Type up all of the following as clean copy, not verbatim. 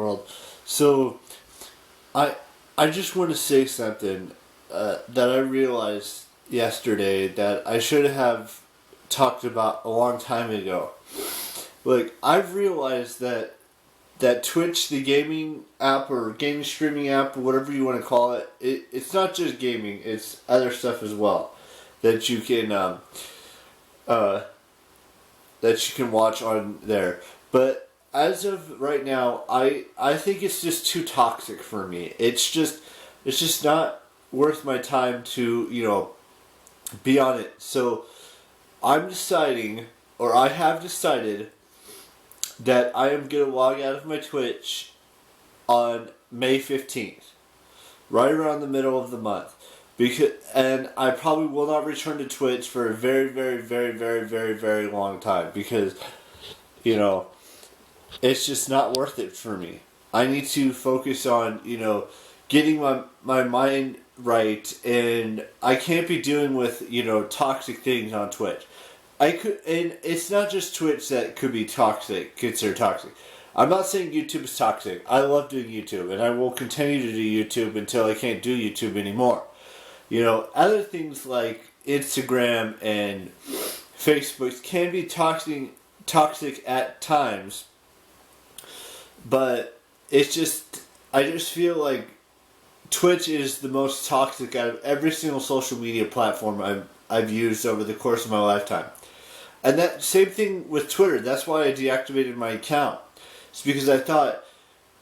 world. So, I I just want to say something that I realized yesterday that I should have talked about a long time ago. Like, I've realized that Twitch, the gaming app or gaming streaming app or whatever you want to call it, it's not just gaming, it's other stuff as well that you can uh, that you can watch on there. But as of right now, I think it's just too toxic for me. It's just not worth my time to, be on it. So I'm deciding, or I have decided, that I am going to log out of my Twitch on May 15th, right around the middle of the month. And I probably will not return to Twitch for a very, very, very, very, very, very long time because, it's just not worth it for me. I need to focus on, getting my mind right, and I can't be dealing with, toxic things on Twitch. And it's not just Twitch that could be toxic, considered toxic. I'm not saying YouTube is toxic. I love doing YouTube, and I will continue to do YouTube until I can't do YouTube anymore. Other things like Instagram and Facebook can be toxic at times, but I just feel like Twitch is the most toxic out of every single social media platform I've used over the course of my lifetime. And that same thing with Twitter. That's why I deactivated my account. It's because I thought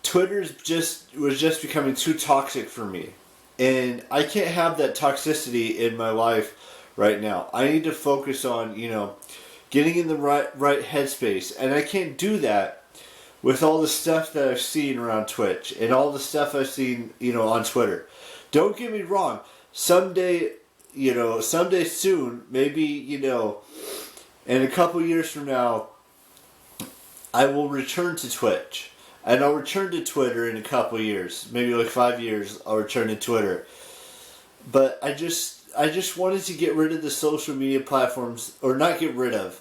Twitter was just becoming too toxic for me. And I can't have that toxicity in my life right now. I need to focus on, getting in the right headspace. And I can't do that with all the stuff that I've seen around Twitch and all the stuff I've seen, on Twitter. Don't get me wrong. Someday soon, maybe, in a couple years from now, I will return to Twitch. And I'll return to Twitter in a couple years. Maybe like 5 years, I'll return to Twitter. But I just wanted to get rid of the social media platforms, or not get rid of,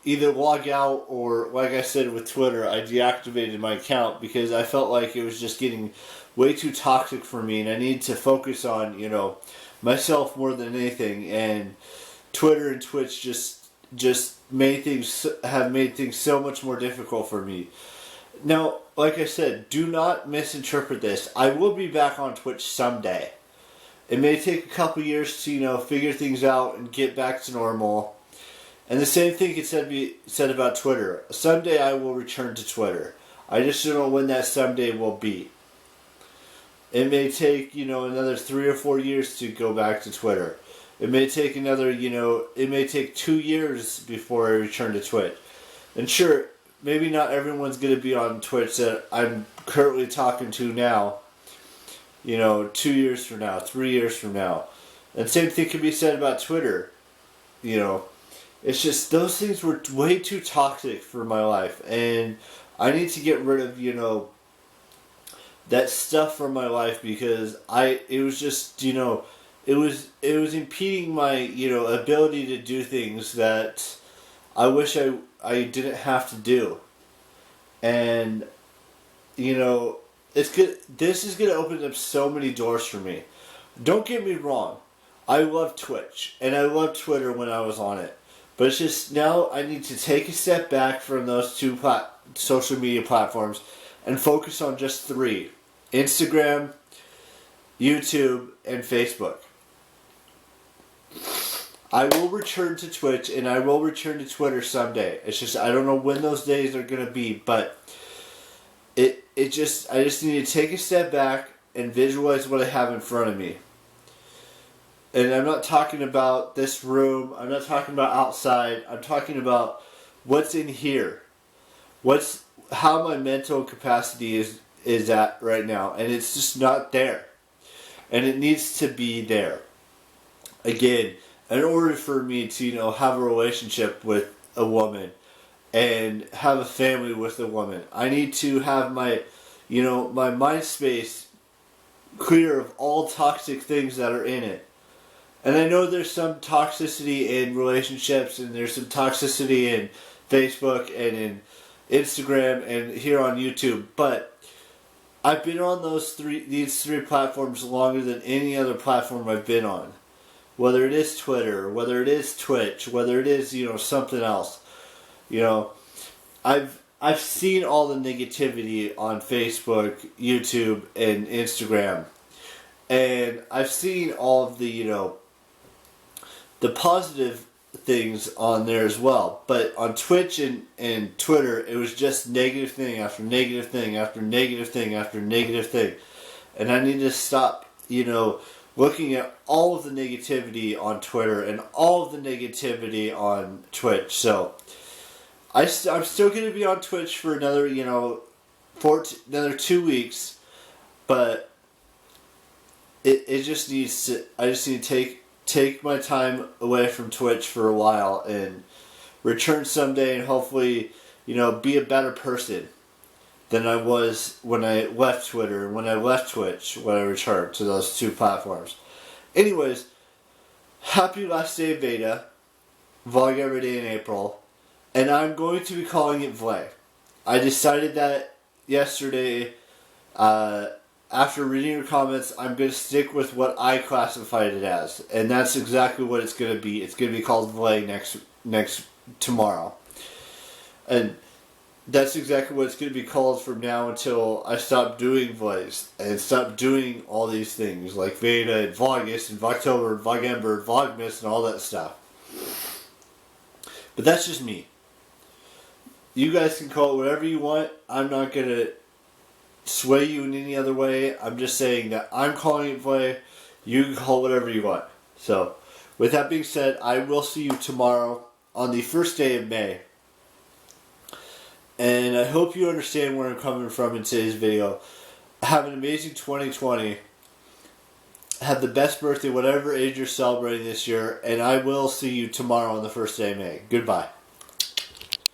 either log out, or like I said with Twitter, I deactivated my account because I felt like it was just getting way too toxic for me, and I needed to focus on, myself more than anything. And Twitter and Twitch just made things so much more difficult for me. Now, like I said, do not misinterpret this. I will be back on Twitch someday. It may take a couple years to, figure things out and get back to normal. And the same thing could be said about Twitter. Someday I will return to Twitter. I just don't know when that someday will be. It may take, another 3 or 4 years to go back to Twitter. It may take it may take 2 years before I return to Twitch. And sure, maybe not everyone's going to be on Twitch that I'm currently talking to now, 2 years from now, 3 years from now. And same thing can be said about Twitter. It's just those things were way too toxic for my life. And I need to get rid of, that stuff from my life because it was just, it was impeding my, ability to do things that I wish I didn't have to do. And, it's good. This is going to open up so many doors for me. Don't get me wrong. I love Twitch, and I loved Twitter when I was on it. But it's just now I need to take a step back from those two social media platforms and focus on just 3. Instagram, YouTube, and Facebook. I will return to Twitch and I will return to Twitter someday. It's just I don't know when those days are gonna be, but I just need to take a step back and visualize what I have in front of me. And I'm not talking about this room, I'm not talking about outside, I'm talking about what's in here. How my mental capacity is at right now, and it's just not there. And it needs to be there. Again, in order for me to, have a relationship with a woman and have a family with a woman, I need to have my mind space clear of all toxic things that are in it. And I know there's some toxicity in relationships, and there's some toxicity in Facebook and in Instagram, and here on YouTube. But I've been on these three platforms longer than any other platform I've been on. Whether it is Twitter, whether it is Twitch, whether it is, something else. I've seen all the negativity on Facebook, YouTube, and Instagram. And I've seen all of the positive things on there as well. But on Twitch and Twitter, it was just negative thing after negative thing after negative thing after negative thing. And I need to stop, looking at all of the negativity on Twitter and all of the negativity on Twitch. So I'm still going to be on Twitch for another, another 2 weeks. But it just needs to, I just need to take my time away from Twitch for a while and return someday and hopefully, be a better person than I was when I left Twitter and when I left Twitch when I returned to those two platforms. Anyways, happy last day of beta, vlog every day in April, and I'm going to be calling it VEDI. I decided that yesterday. After reading your comments, I'm going to stick with what I classified it as. And that's exactly what it's going to be. It's going to be called VEDI next tomorrow. And that's exactly what it's going to be called from now until I stop doing VEDIs. And stop doing all these things like VEDA and Vlogmas and Vlogtober and Vlogember and Vlogmas and all that stuff. But that's just me. You guys can call it whatever you want. I'm not going to sway you in any other way. I'm just saying that I'm calling it VEDI. You can call it whatever you want. So, with that being said, I will see you tomorrow on the first day of May. And I hope you understand where I'm coming from in today's video. Have an amazing 2020. Have the best birthday, whatever age you're celebrating this year. And I will see you tomorrow on the first day of May. Goodbye.